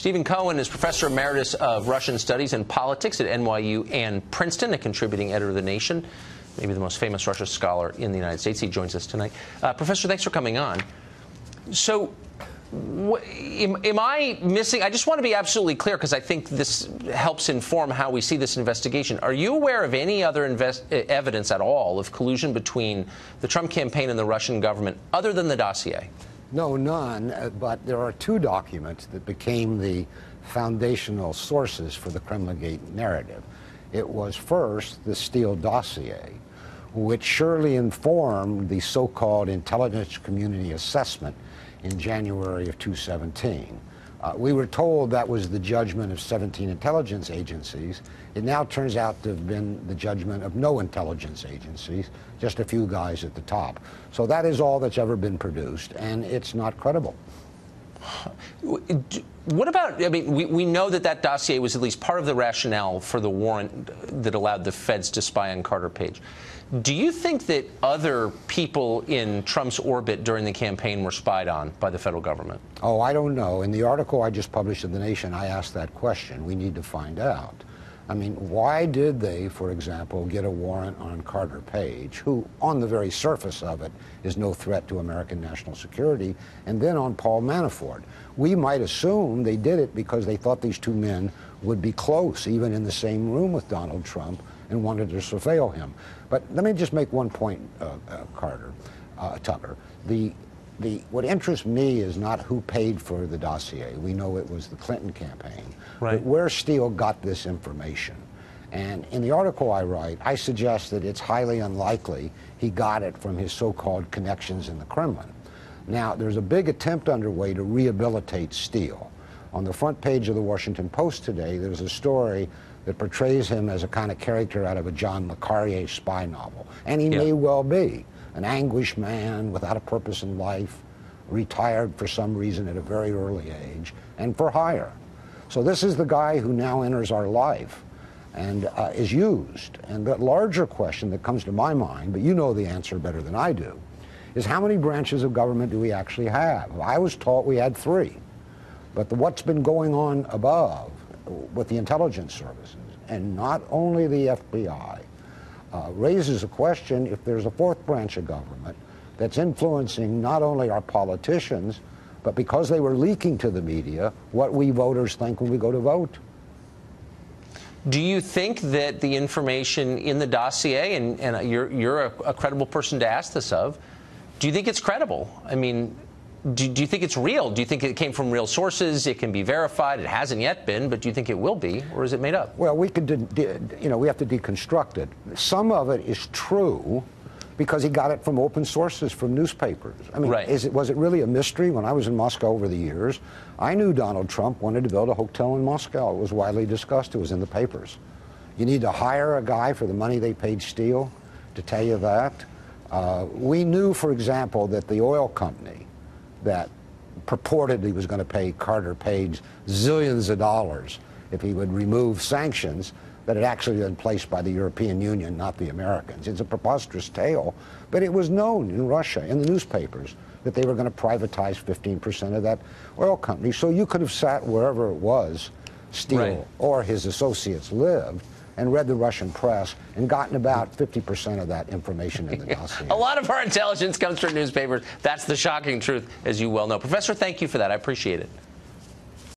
Stephen Cohen is Professor Emeritus of Russian Studies and Politics at NYU and Princeton, a contributing editor of The Nation, maybe the most famous Russia scholar in the United States. He joins us tonight. Professor, thanks for coming on. So, am I missing? I just want to be absolutely clear because I think this helps inform how we see this investigation. Are you aware of any other evidence at all of collusion between the Trump campaign and the Russian government other than the dossier? No, none, but there are two documents that became the foundational sources for the Kremlin-Gate narrative. It was first the Steele dossier, which surely informed the so-called intelligence community assessment in January of 2017. We were told that was the judgment of 17 intelligence agencies. It now turns out to have been the judgment of no intelligence agencies, just a few guys at the top. So that is all that's ever been produced, and it's not credible. What about, I mean, we know that that dossier was at least part of the rationale for the warrant that allowed the feds to spy on Carter Page. Do you think that other people in Trump's orbit during the campaign were spied on by the federal government? Oh, I don't know. In the article I just published in The Nation, I asked that question. We need to find out. I mean, why did they, for example, get a warrant on Carter Page, who, on the very surface of it, is no threat to American national security, and then on Paul Manafort? We might assume they did it because they thought these two men would be close, even in the same room with Donald Trump, and wanted to surveil him. But let me just make one point, Tucker. What interests me is not who paid for the dossier. We know it was the Clinton campaign. Right. But where Steele got this information. And in the article I write, I suggest that it's highly unlikely he got it from his so-called connections in the Kremlin. Now, there's a big attempt underway to rehabilitate Steele. On the front page of the Washington Post today, there's a story that portrays him as a kind of character out of a John le Carre spy novel. And he may well be an anguished man without a purpose in life, retired for some reason at a very early age, and for hire. So this is the guy who now enters our life and is used. And the larger question that comes to my mind, but you know the answer better than I do, is how many branches of government do we actually have? I was taught we had 3. But what's been going on above with the intelligence services, and not only the FBI, raises a question if there's a 4th branch of government that's influencing not only our politicians, but because they were leaking to the media, what we voters think when we go to vote. Do you think that the information in the dossier, and you're a credible person to ask this of, do you think it's credible? I mean, do you think it's real? Do you think it came from real sources? It can be verified. It hasn't yet been, but do you think it will be, or is it made up? Well, we could, we have to deconstruct it. Some of it is true because he got it from open sources, from newspapers. I mean, right. Was it really a mystery? When I was in Moscow over the years, I knew Donald Trump wanted to build a hotel in Moscow. It was widely discussed. It was in the papers. You need to hire a guy for the money they paid Steele to tell you that. We knew, for example, that the oil company that purportedly was going to pay Carter Page zillions of dollars if he would remove sanctions, that had actually been placed by the European Union, not the Americans. It's a preposterous tale, but it was known in Russia, in the newspapers, that they were going to privatize 15% of that oil company. So you could have sat wherever it was Steele or his associates lived and read the Russian press and gotten about 50% of that information in the dossier. A lot of our intelligence comes from newspapers. That's the shocking truth, as you well know. Professor, thank you for that. I appreciate it.